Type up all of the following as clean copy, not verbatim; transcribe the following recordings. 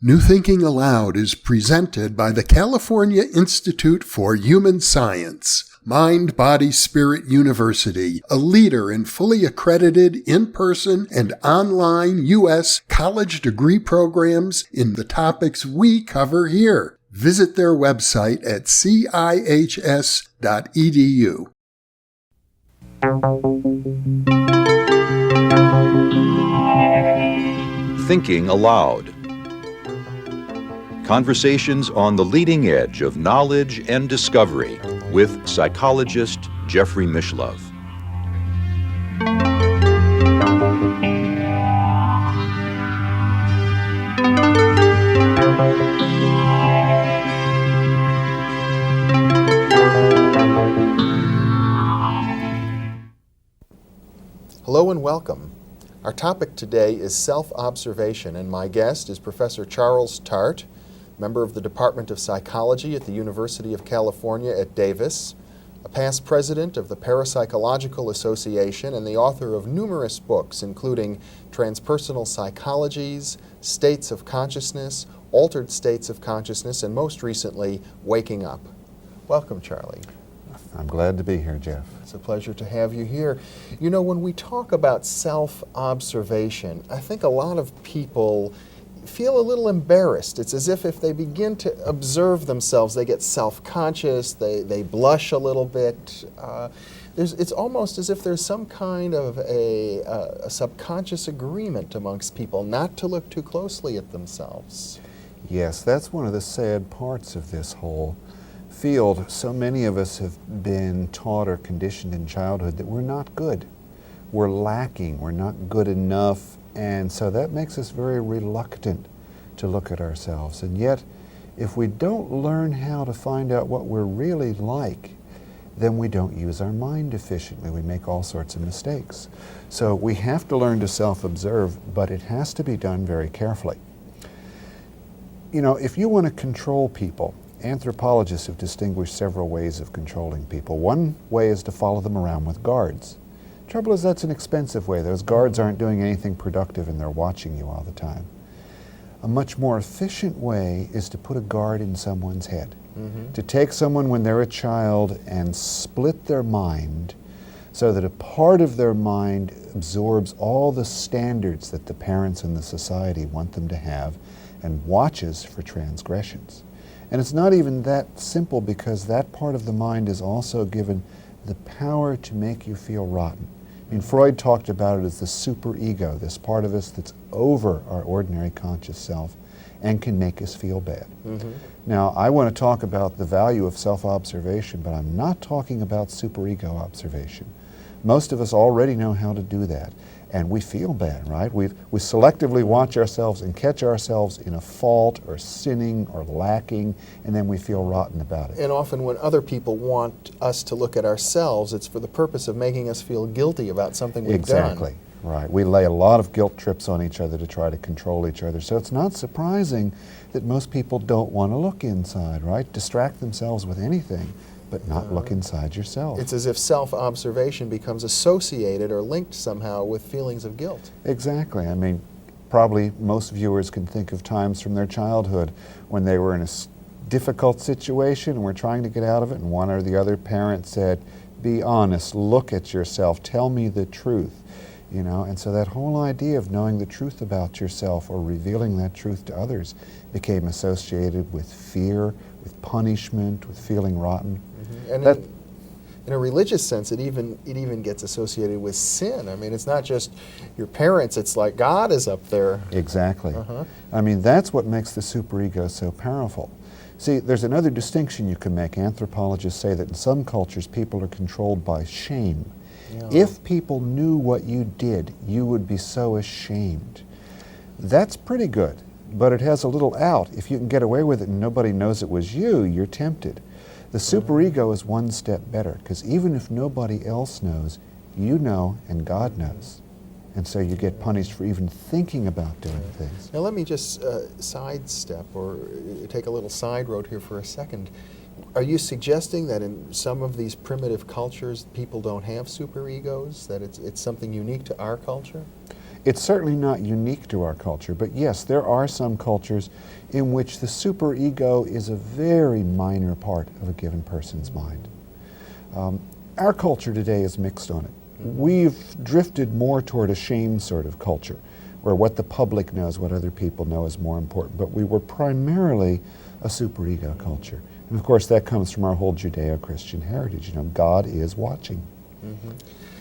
New Thinking Aloud is presented by the California Institute for Human Science, Mind, Body, Spirit University, a leader in fully accredited in-person and online U.S. college degree programs in the topics we cover here. Visit their website at cihs.edu. Thinking Aloud. Conversations on the leading edge of knowledge and discovery with psychologist Jeffrey Mishlove. Hello and welcome. Our topic today is self-observation, and my guest is Professor Charles Tart, member of the Department of Psychology at the University of California at Davis, a past president of the Parapsychological Association, and the author of numerous books, including Transpersonal Psychologies, States of Consciousness, Altered States of Consciousness, and most recently, Waking Up. Welcome, Charlie. I'm glad to be here, Jeff. It's a pleasure to have you here. You know, when we talk about self-observation, I think a lot of people feel a little embarrassed. It's as if they begin to observe themselves, they get self-conscious, they blush a little bit. It's almost as if there's some kind of a subconscious agreement amongst people not to look too closely at themselves. Yes, that's one of the sad parts of this whole field. So many of us have been taught or conditioned in childhood that we're not good. We're lacking, we're not good enough, and so that makes us very reluctant to look at ourselves. And yet, if we don't learn how to find out what we're really like, then we don't use our mind efficiently. We make all sorts of mistakes. So we have to learn to self-observe, but it has to be done very carefully. You know, if you want to control people, anthropologists have distinguished several ways of controlling people. One way is to follow them around with guards. Trouble is, that's an expensive way. Those guards aren't doing anything productive and they're watching you all the time. A much more efficient way is to put a guard in someone's head. To take someone when they're a child and split their mind so that a part of their mind absorbs all the standards that the parents and the society want them to have and watches for transgressions. And it's not even that simple, because that part of the mind is also given the power to make you feel rotten. I mean, Freud talked about it as the superego, this part of us that's over our ordinary conscious self and can make us feel bad. Now, I want to talk about the value of self-observation, but I'm not talking about superego observation. Most of us already know how to do that, and we feel bad, right? We selectively watch ourselves and catch ourselves in a fault or sinning or lacking, and then we feel rotten about it. And often when other people want us to look at ourselves, it's for the purpose of making us feel guilty about something we've done. Exactly, right. We lay a lot of guilt trips on each other to try to control each other. So it's not surprising that most people don't want to look inside, right? Distract themselves with anything, but not look inside yourself. It's as if self-observation becomes associated or linked somehow with feelings of guilt. Exactly. I mean, probably most viewers can think of times from their childhood when they were in a difficult situation and were trying to get out of it, and one or the other parent said, "Be honest, look at yourself, tell me the truth." You know, and so that whole idea of knowing the truth about yourself or revealing that truth to others became associated with fear, with punishment, with feeling rotten. And in a religious sense, it even gets associated with sin. I mean, it's not just your parents, it's like God is up there. Exactly. I mean, that's what makes the superego so powerful. See, there's another distinction you can make. Anthropologists say that in some cultures, people are controlled by shame. If people knew what you did, you would be so ashamed. That's pretty good, but it has a little out. If you can get away with it and nobody knows it was you, you're tempted. The superego is one step better, because even if nobody else knows, you know and God knows. And so you get punished for even thinking about doing things. Now let me just sidestep or take a little side road here for a second. Are you suggesting that in some of these primitive cultures people don't have superegos, that it's something unique to our culture? It's certainly not unique to our culture, but yes, there are some cultures in which the superego is a very minor part of a given person's mind. Our culture today is mixed on it. We've drifted more toward a shame sort of culture, where what the public knows, what other people know is more important, but we were primarily a superego culture. And of course that comes from our whole Judeo-Christian heritage. You know, God is watching.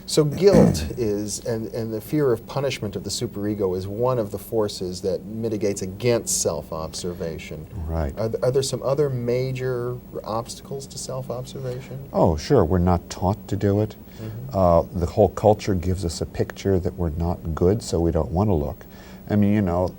So guilt is, and the fear of punishment of the superego is one of the forces that mitigates against self-observation. Right. Are there some other major obstacles to self-observation? Oh, sure. We're not taught to do it. The whole culture gives us a picture that we're not good, so we don't want to look. I mean, you know,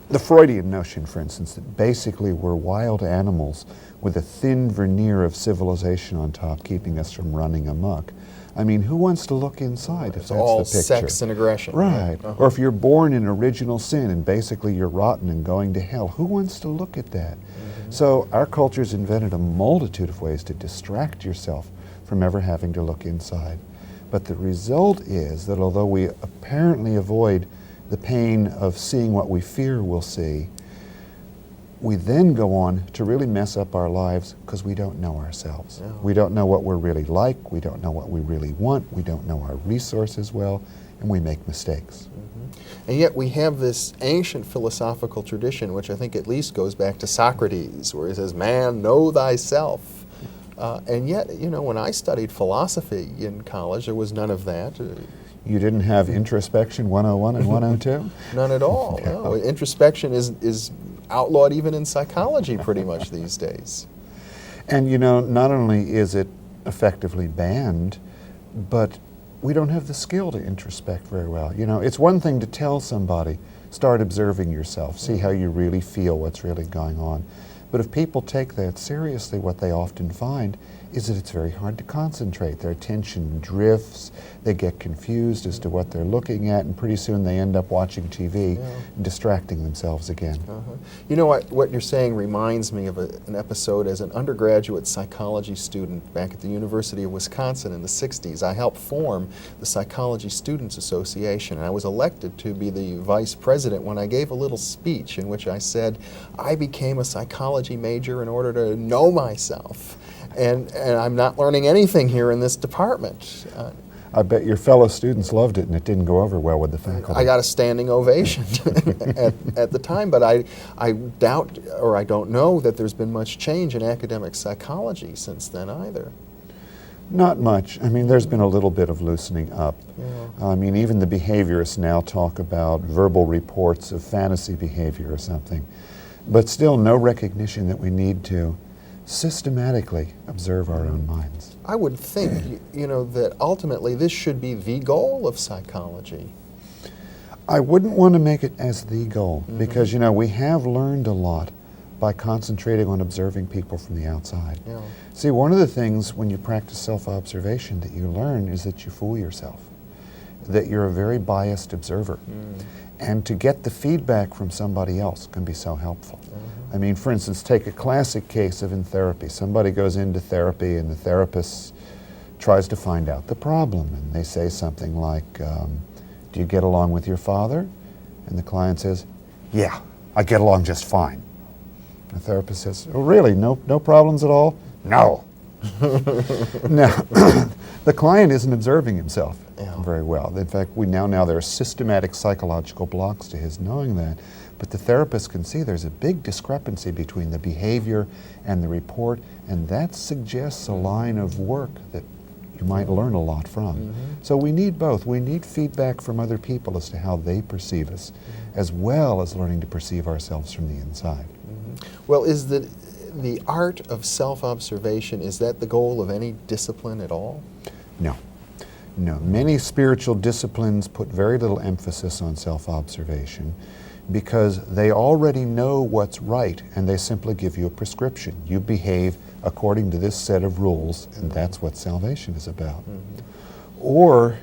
the Freudian notion, for instance, that basically we're wild animals with a thin veneer of civilization on top keeping us from running amok. I mean, who wants to look inside if that's all the picture? sex and aggression. Right. Or if you're born in original sin and basically you're rotten and going to hell, who wants to look at that? So our culture's invented a multitude of ways to distract yourself from ever having to look inside. But the result is that although we apparently avoid the pain of seeing what we fear we'll see, we then go on to really mess up our lives because we don't know ourselves. Yeah. We don't know what we're really like, we don't know what we really want, we don't know our resources well, and we make mistakes. And yet we have this ancient philosophical tradition, which I think at least goes back to Socrates, where he says, man, know thyself. And yet, you know, when I studied philosophy in college, there was none of that. You didn't have introspection 101 and 102? None at all. No. Introspection is outlawed even in psychology pretty much these days. And you know, not only is it effectively banned, but we don't have the skill to introspect very well. You know, it's one thing to tell somebody, start observing yourself, see how you really feel, what's really going on. But if people take that seriously, what they often find is that it's very hard to concentrate. Their attention drifts, they get confused as to what they're looking at, and pretty soon they end up watching TV, and distracting themselves again. You know what you're saying reminds me of an episode as an undergraduate psychology student back at the University of Wisconsin in the 60s. I helped form the Psychology Students Association, and I was elected to be the vice president when I gave a little speech in which I said, I became a psychology major in order to know myself. And I'm not learning anything here in this department. I bet your fellow students loved it and it didn't go over well with the faculty. I got a standing ovation at the time, but I doubt, or I don't know, that there's been much change in academic psychology since then either. Not much. I mean, there's been a little bit of loosening up. I mean, even the behaviorists now talk about verbal reports of fantasy behavior or something, but still no recognition that we need to systematically observe our own minds. I would think, you know, that ultimately this should be the goal of psychology. I wouldn't want to make it as the goal because, you know, we have learned a lot by concentrating on observing people from the outside. Yeah. See, one of the things when you practice self-observation that you learn is that you fool yourself, that you're a very biased observer. And to get the feedback from somebody else can be so helpful. I mean, for instance, take a classic case of in therapy. Somebody goes into therapy and the therapist tries to find out the problem. And they say something like, do you get along with your father? And the client says, yeah, I get along just fine. The therapist says, oh really, no problems at all? No. Now, the client isn't observing himself very well. In fact, now there are systematic psychological blocks to his knowing that. But the therapist can see there's a big discrepancy between the behavior and the report, and that suggests a line of work that you might learn a lot from. So we need both. We need feedback from other people as to how they perceive us, as well as learning to perceive ourselves from the inside. Well, is the art of self-observation, is that the goal of any discipline at all? No. No. Many spiritual disciplines put very little emphasis on self-observation because they already know what's right and they simply give you a prescription. You behave according to this set of rules, and that's what salvation is about. Or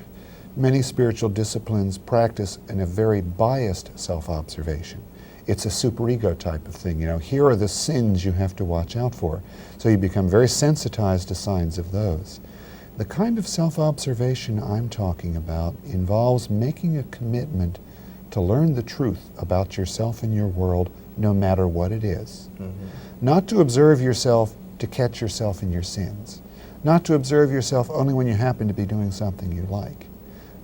many spiritual disciplines practice in a very biased self-observation. It's a superego type of thing. You know, here are the sins you have to watch out for. So you become very sensitized to signs of those. The kind of self-observation I'm talking about involves making a commitment to learn the truth about yourself and your world, no matter what it is. Not to observe yourself to catch yourself in your sins. Not to observe yourself only when you happen to be doing something you like.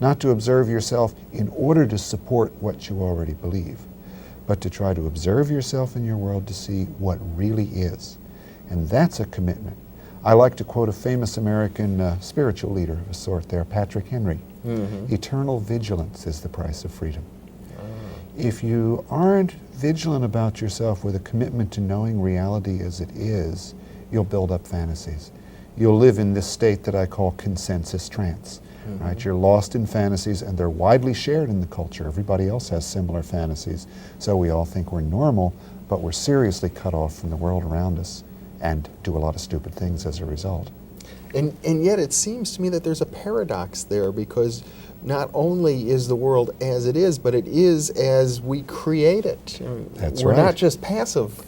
Not to observe yourself in order to support what you already believe, but to try to observe yourself and your world to see what really is. And that's a commitment. I like to quote a famous American spiritual leader of a sort there, Patrick Henry. Eternal vigilance is the price of freedom. If you aren't vigilant about yourself with a commitment to knowing reality as it is, you'll build up fantasies. You'll live in this state that I call consensus trance. Right? You're lost in fantasies, and they're widely shared in the culture. Everybody else has similar fantasies, so we all think we're normal, but we're seriously cut off from the world around us and do a lot of stupid things as a result. And yet it seems to me that there's a paradox there, because not only is the world as it is, but it is as we create it. That's We're right. not just passive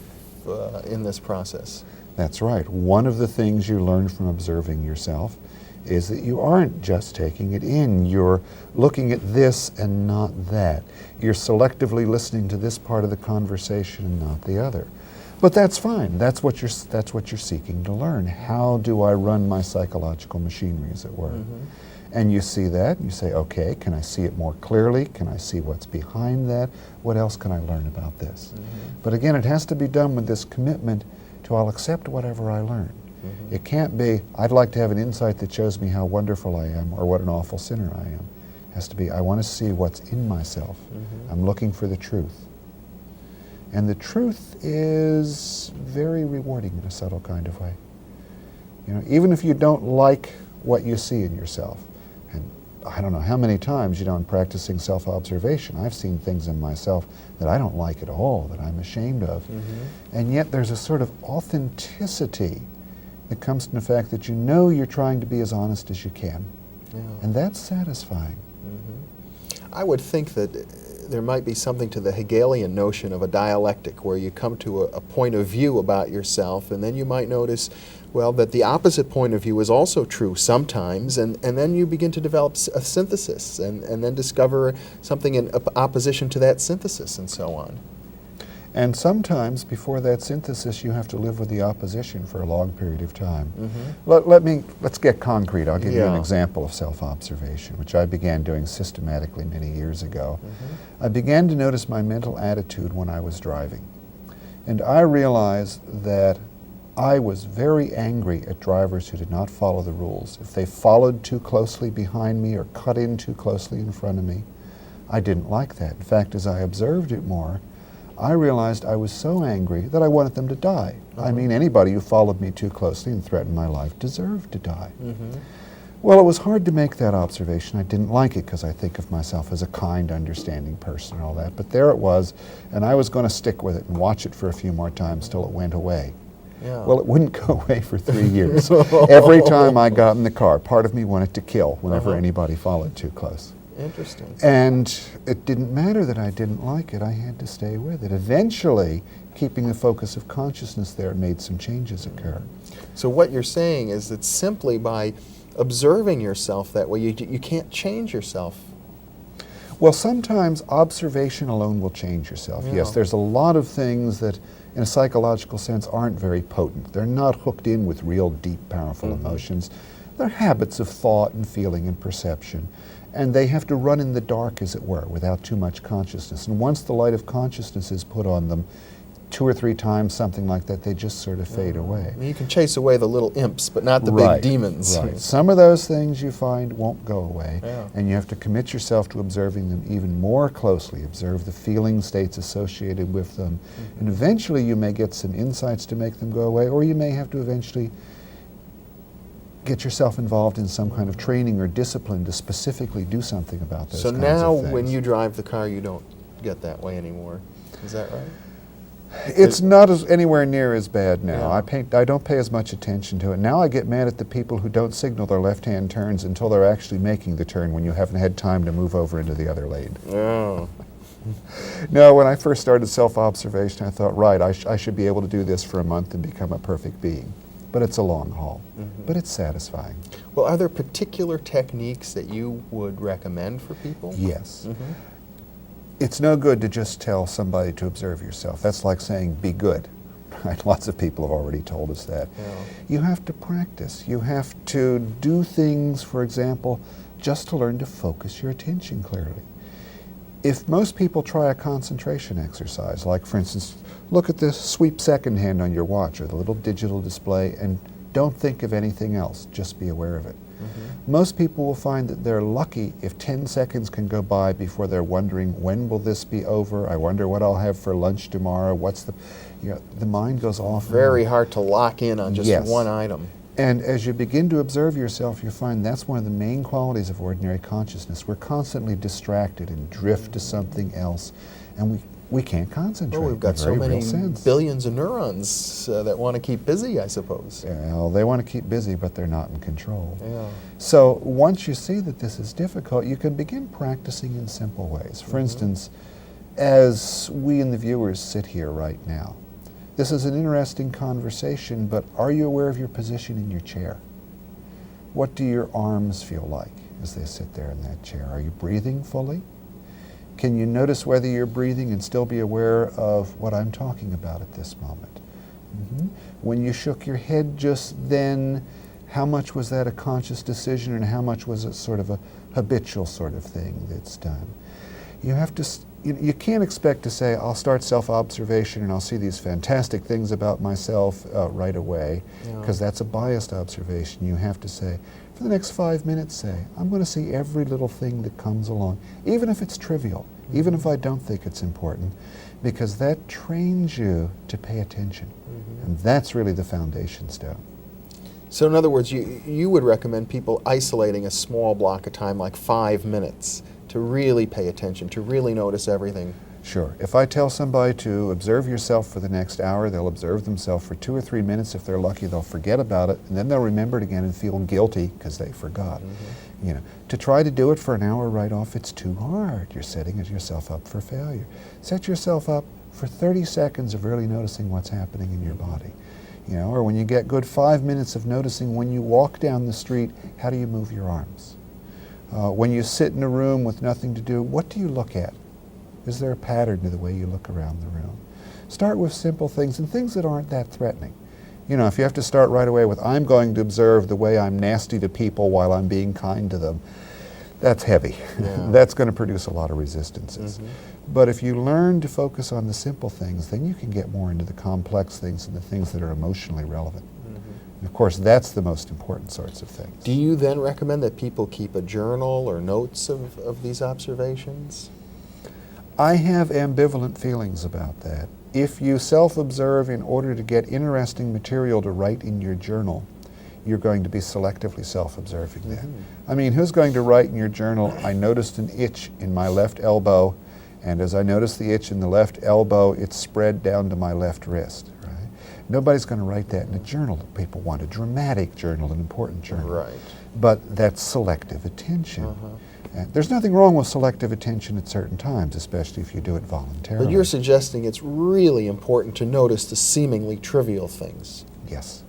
in this process. That's right. One of the things you learn from observing yourself is that you aren't just taking it in. You're looking at this and not that. You're selectively listening to this part of the conversation and not the other. But that's fine. That's what you're seeking to learn. How do I run my psychological machinery, as it were? And you see that, and you say, okay, can I see it more clearly? Can I see what's behind that? What else can I learn about this? But again, it has to be done with this commitment to I'll accept whatever I learn. It can't be, I'd like to have an insight that shows me how wonderful I am or what an awful sinner I am. It has to be, I want to see what's in myself. I'm looking for the truth. And the truth is very rewarding in a subtle kind of way. You know, even if you don't like what you see in yourself, and I don't know how many times, you know, in practicing self-observation, I've seen things in myself that I don't like at all, that I'm ashamed of. And yet there's a sort of authenticity that comes from the fact that you know you're trying to be as honest as you can. And that's satisfying. I would think that there might be something to the Hegelian notion of a dialectic, where you come to a point of view about yourself, and then you might notice, well, that the opposite point of view is also true sometimes, and then you begin to develop a synthesis, and then discover something in opposition to that synthesis, and so on. And sometimes, before that synthesis, you have to live with the opposition for a long period of time. Let's get concrete. I'll give you an example of self-observation, which I began doing systematically many years ago. I began to notice my mental attitude when I was driving. And I realized that I was very angry at drivers who did not follow the rules. If they followed too closely behind me or cut in too closely in front of me, I didn't like that. In fact, as I observed it more, I realized I was so angry that I wanted them to die. I mean, anybody who followed me too closely and threatened my life deserved to die. Well, it was hard to make that observation. I didn't like it because I think of myself as a kind, understanding person and all that. But there it was, and I was going to stick with it and watch it for a few more times till it went away. Well, it wouldn't go away for 3 years. Every time I got in the car, part of me wanted to kill whenever anybody followed too close. Interesting. And it didn't matter that I didn't like it. I had to stay with it. Eventually, keeping the focus of consciousness there made some changes occur. So what you're saying is that simply by observing yourself that way, you can't change yourself. Well, sometimes observation alone will change yourself. Yes, there's a lot of things that, in a psychological sense, aren't very potent. They're not hooked in with real deep, powerful emotions. They're habits of thought and feeling and perception. And they have to run in the dark, as it were, without too much consciousness. And once the light of consciousness is put on them, 2 or 3 times, something like that, they just sort of fade away. You can chase away the little imps, but not the big demons. Right. Some of those things you find won't go away, and you have to commit yourself to observing them even more closely. Observe the feeling states associated with them, and eventually you may get some insights to make them go away, or you may have to eventually get yourself involved in some kind of training or discipline to specifically do something about those kinds of things. So now when you drive the car, you don't get that way anymore. Is that right? It's not anywhere near as bad now. I don't pay as much attention to it. Now I get mad at the people who don't signal their left-hand turns until they're actually making the turn when you haven't had time to move over into the other lane. No, when I first started self-observation, I thought, right, I should be able to do this for a month and become a perfect being. But it's a long haul. But it's satisfying. Well, are there particular techniques that you would recommend for people? Yes. It's no good to just tell somebody to observe yourself. That's like saying, be good. Right? Lots of people have already told us that. Yeah. You have to practice. You have to do things, for example, just to learn to focus your attention clearly. If most people try a concentration exercise, like for instance, look at this sweep second hand on your watch or the little digital display and don't think of anything else, just be aware of it. Most people will find that they're lucky if 10 seconds can go by before they're wondering, when will this be over? I wonder what I'll have for lunch tomorrow. The mind goes off. Very hard to lock in on just Yes. one item. And as you begin to observe yourself, you find that's one of the main qualities of ordinary consciousness. We're constantly distracted and drift to something else, and we can't concentrate. Well, we've got in a so very many real sense. billions of neurons that want to keep busy, I suppose. Well, they want to keep busy, but they're not in control. Yeah. So once you see that this is difficult, you can begin practicing in simple ways. For instance, as we and the viewers sit here right now, this is an interesting conversation, but are you aware of your position in your chair? What do your arms feel like as they sit there in that chair? Are you breathing fully? Can you notice whether you're breathing and still be aware of what I'm talking about at this moment? When you shook your head just then, how much was that a conscious decision and how much was it sort of a habitual sort of thing that's done? You have to, you can't expect to say, I'll start self-observation and I'll see these fantastic things about myself right away, because that's a biased observation. You have to say, for the next 5 minutes, say, I'm going to see every little thing that comes along, even if it's trivial, even if I don't think it's important, because that trains you to pay attention. And that's really the foundation stone. So in other words, you would recommend people isolating a small block of time, like 5 minutes, to really pay attention, to really notice everything. Sure. If I tell somebody to observe yourself for the next hour, they'll observe themselves for 2 or 3 minutes. If they're lucky, they'll forget about it, and then they'll remember it again and feel guilty because they forgot. You know, to try to do it for an hour right off, it's too hard. You're setting yourself up for failure. Set yourself up for 30 seconds of really noticing what's happening in your body. You know, or when you get good 5 minutes of noticing when you walk down the street, how do you move your arms? When you sit in a room with nothing to do, what do you look at? Is there a pattern to the way you look around the room? Start with simple things and things that aren't that threatening. You know, if you have to start right away with, I'm going to observe the way I'm nasty to people while I'm being kind to them, that's heavy. That's going to produce a lot of resistances. But if you learn to focus on the simple things, then you can get more into the complex things and the things that are emotionally relevant. And of course, that's the most important sorts of things. Do you then recommend that people keep a journal or notes of these observations? I have ambivalent feelings about that. If you self-observe in order to get interesting material to write in your journal, you're going to be selectively self-observing that. I mean, who's going to write in your journal, I noticed an itch in my left elbow, and as I noticed the itch in the left elbow, it spread down to my left wrist, right? Nobody's going to write that in a journal. People want a dramatic journal, an important journal. Right. But that's selective attention. There's nothing wrong with selective attention at certain times, especially if you do it voluntarily. But you're suggesting it's really important to notice the seemingly trivial things. Yes.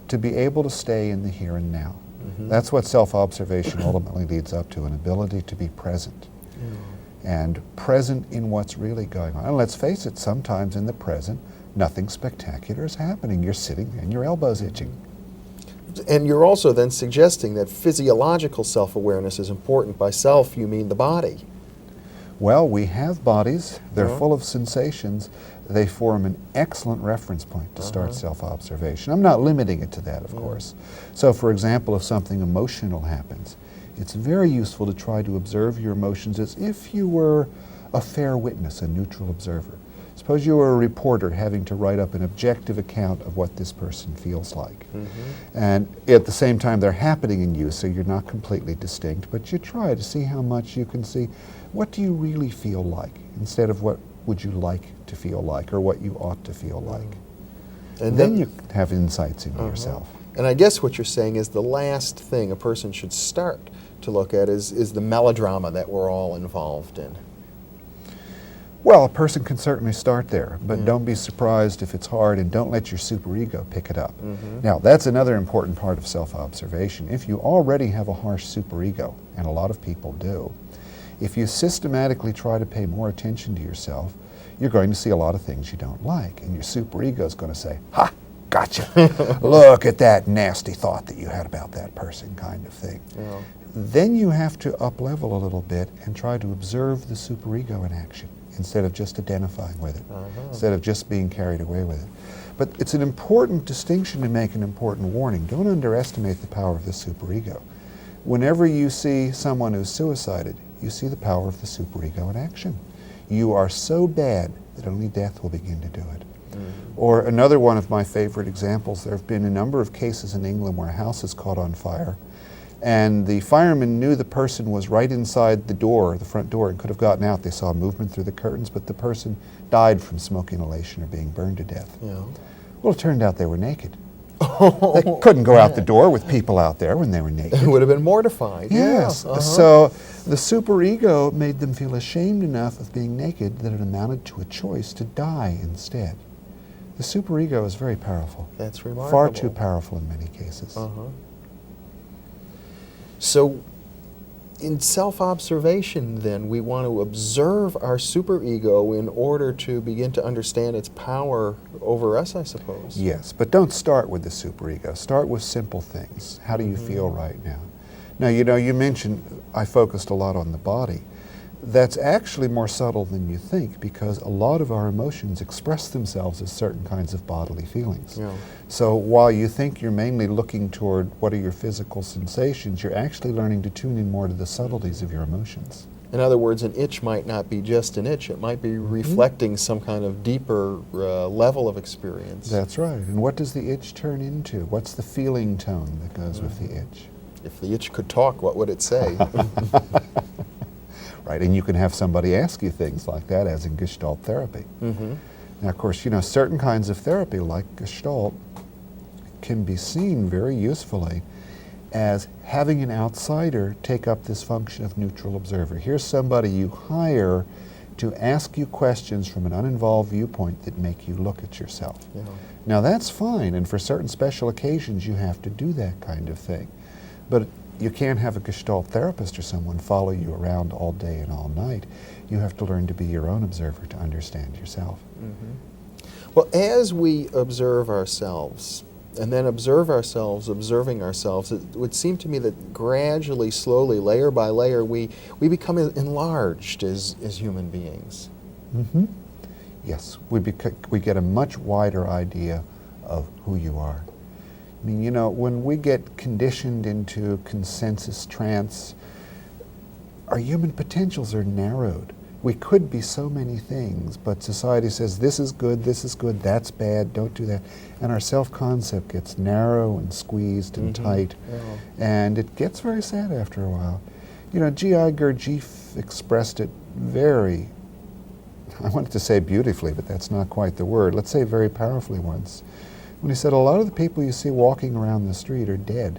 To be able to stay in the here and now. That's what self-observation ultimately leads up to, an ability to be present. And present in what's really going on. And let's face it, sometimes in the present, nothing spectacular is happening. You're sitting and your elbow's itching. And you're also then suggesting that physiological self-awareness is important. By self, you mean the body. Well, we have bodies. They're full of sensations. They form an excellent reference point to start self-observation. I'm not limiting it to that, of course. So, for example, if something emotional happens, it's very useful to try to observe your emotions as if you were a fair witness, a neutral observer. Suppose you were a reporter having to write up an objective account of what this person feels like. And at the same time they're happening in you, so you're not completely distinct, but you try to see how much you can see, what do you really feel like, instead of what would you like to feel like, or what you ought to feel like. And then you have insights into yourself. And I guess what you're saying is the last thing a person should start to look at is the melodrama that we're all involved in. Well, a person can certainly start there, but don't be surprised if it's hard, and don't let your superego pick it up. Now, that's another important part of self-observation. If you already have a harsh superego, and a lot of people do, If you systematically try to pay more attention to yourself, you're going to see a lot of things you don't like, and your superego is going to say, "Ha, gotcha. Look at that nasty thought that you had about that person," kind of thing. Yeah. Then you have to up-level a little bit and try to observe the superego in action instead of just identifying with it, instead of just being carried away with it. But it's an important distinction to make, an important warning. Don't underestimate the power of the superego. Whenever you see someone who's suicided, you see the power of the superego in action. You are so bad that only death will begin to do it. Or another one of my favorite examples, there have been a number of cases in England where a house has caught on fire, and the firemen knew the person was right inside the door, the front door, and could have gotten out. They saw movement through the curtains, but the person died from smoke inhalation or being burned to death. Yeah. Well, it turned out they were naked. They couldn't go out the door with people out there when they were naked. It would have been mortified. Yes. Yeah. So the superego made them feel ashamed enough of being naked that it amounted to a choice to die instead. The superego is very powerful. That's remarkable. Far too powerful in many cases. So in self-observation, then, we want to observe our superego in order to begin to understand its power over us, I suppose. Yes, but don't start with the superego. Start with simple things. How do you feel right now? Now, you know, you mentioned I focused a lot on the body. That's actually more subtle than you think, because a lot of our emotions express themselves as certain kinds of bodily feelings. Yeah. So while you think you're mainly looking toward what are your physical sensations, you're actually learning to tune in more to the subtleties of your emotions. In other words, an itch might not be just an itch. It might be reflecting some kind of deeper level of experience. That's right. And what does the itch turn into? What's the feeling tone that goes with the itch? If the itch could talk, what would it say? Right, and you can have somebody ask you things like that, as in Gestalt therapy. Now, of course, you know, certain kinds of therapy, like Gestalt, can be seen very usefully as having an outsider take up this function of neutral observer. Here's somebody you hire to ask you questions from an uninvolved viewpoint that make you look at yourself. Yeah. Now, that's fine, and for certain special occasions, you have to do that kind of thing. But you can't have a Gestalt therapist or someone follow you around all day and all night. You have to learn to be your own observer to understand yourself. Well, as we observe ourselves, and then observe ourselves observing ourselves, it would seem to me that gradually, slowly, layer by layer, we become enlarged as human beings. Yes, we get a much wider idea of who you are. I mean, you know, when we get conditioned into consensus trance, our human potentials are narrowed. We could be so many things, but society says this is good, that's bad, don't do that. And our self-concept gets narrow and squeezed and tight, and it gets very sad after a while. You know, G.I. Gurdjieff expressed it very, I wanted to say beautifully, but that's not quite the word. Let's say very powerfully once, when he said, a lot of the people you see walking around the street are dead.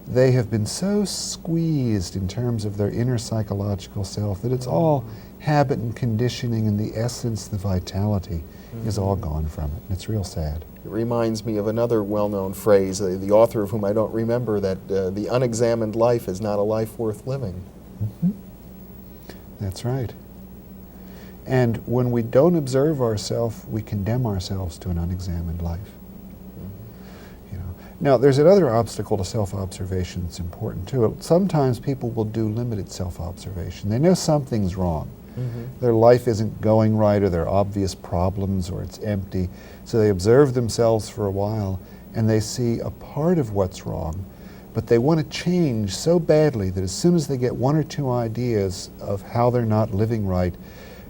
They have been so squeezed in terms of their inner psychological self that it's all habit and conditioning, and the essence, the vitality is all gone from it. And it's real sad. It reminds me of another well-known phrase, the author of whom I don't remember, that the unexamined life is not a life worth living. That's right. And when we don't observe ourselves, we condemn ourselves to an unexamined life. You know. Now, there's another obstacle to self-observation that's important too. Sometimes people will do limited self-observation. They know something's wrong. Their life isn't going right, or there are obvious problems, or it's empty. So they observe themselves for a while, and they see a part of what's wrong, but they want to change so badly that as soon as they get one or two ideas of how they're not living right,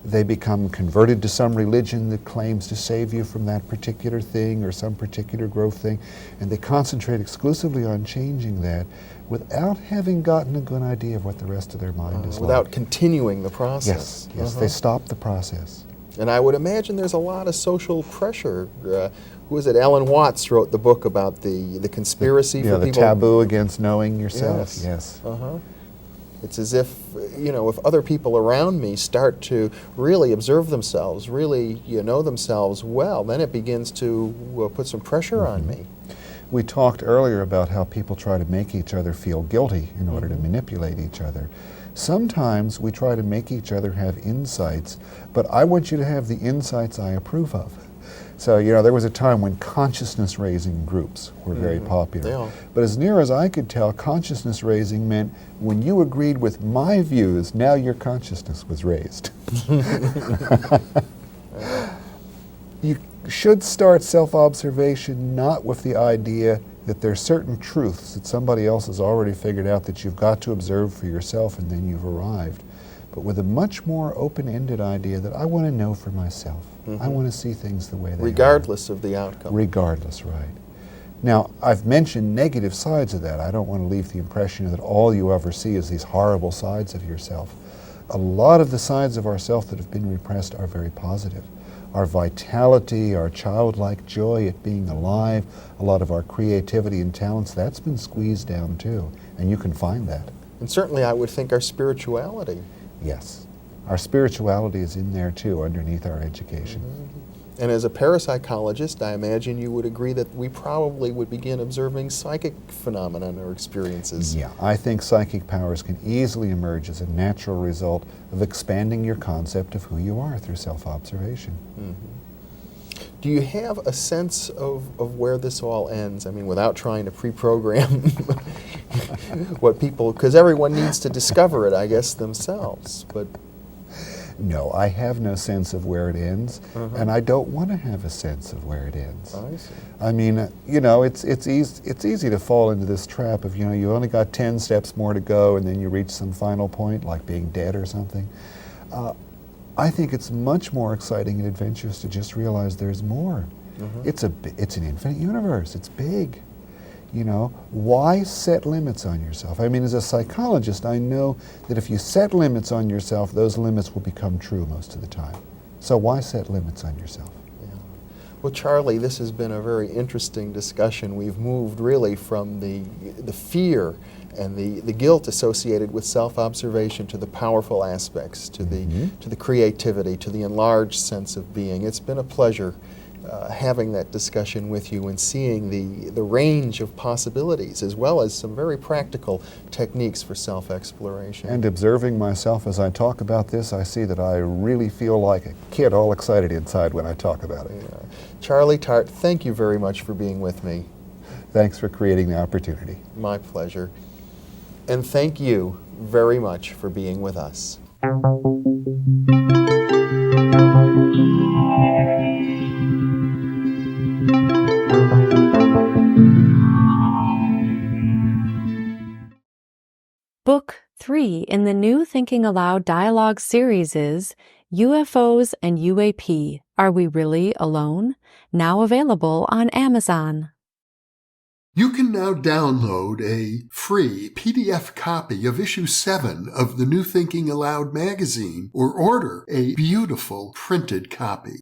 they become converted to some religion that claims to save you from that particular thing or some particular growth thing, and they concentrate exclusively on changing that without having gotten a good idea of what the rest of their mind is without like. continuing the process. Yes, they stop the process. And I would imagine there's a lot of social pressure. Who is it? Alan Watts wrote the book about the conspiracy for the people. taboo against knowing yourself. Yes. It's as if, you know, if other people around me start to really observe themselves, really know themselves well, then it begins to put some pressure on me. We talked earlier about how people try to make each other feel guilty in order to manipulate each other. Sometimes we try to make each other have insights, but I want you to have the insights I approve of. So, there was a time when consciousness-raising groups were very popular. Yeah. But as near as I could tell, consciousness-raising meant when you agreed with my views, now your consciousness was raised. You should start self-observation not with the idea that there are certain truths that somebody else has already figured out that you've got to observe for yourself and then you've arrived, but with a much more open-ended idea that I want to know for myself. I want to see things the way they are. Regardless of the outcome. Regardless, right. Now, I've mentioned negative sides of that. I don't want to leave the impression that all you ever see is these horrible sides of yourself. A lot of the sides of ourself that have been repressed are very positive. Our vitality, our childlike joy at being alive, a lot of our creativity and talents, that's been squeezed down too, and you can find that. And certainly I would think our spirituality. Yes. Our spirituality is in there too, underneath our education. And as a parapsychologist, I imagine you would agree that we probably would begin observing psychic phenomena or experiences. Yeah, I think psychic powers can easily emerge as a natural result of expanding your concept of who you are through self-observation. Do you have a sense of where this all ends? I mean, without trying to pre-program what people, because everyone needs to discover it, I guess, themselves. But no, I have no sense of where it ends, and I don't want to have a sense of where it ends. I see. I mean, it's easy to fall into this trap of, you only got 10 steps more to go, and then you reach some final point, like being dead or something. I think it's much more exciting and adventurous to just realize there's more. It's an infinite universe. It's big. Why set limits on yourself? I mean, as a psychologist, I know that if you set limits on yourself, those limits will become true most of the time. So why set limits on yourself? Well, Charlie, this has been a very interesting discussion. We've moved really from the fear and the guilt associated with self-observation to the powerful aspects, to the creativity, to the enlarged sense of being. It's been a pleasure having that discussion with you and seeing the range of possibilities, as well as some very practical techniques for self-exploration. And observing myself as I talk about this, I see that I really feel like a kid all excited inside when I talk about it. Yeah. Charlie Tart, thank you very much for being with me. Thanks for creating the opportunity. My pleasure. And thank you very much for being with us. Book 3 in the new Thinking Aloud dialogue series is UFOs and UAP, Are We Really Alone? Now available on Amazon. You can now download a free PDF copy of issue 7 of the New Thinking Aloud magazine or order a beautiful printed copy.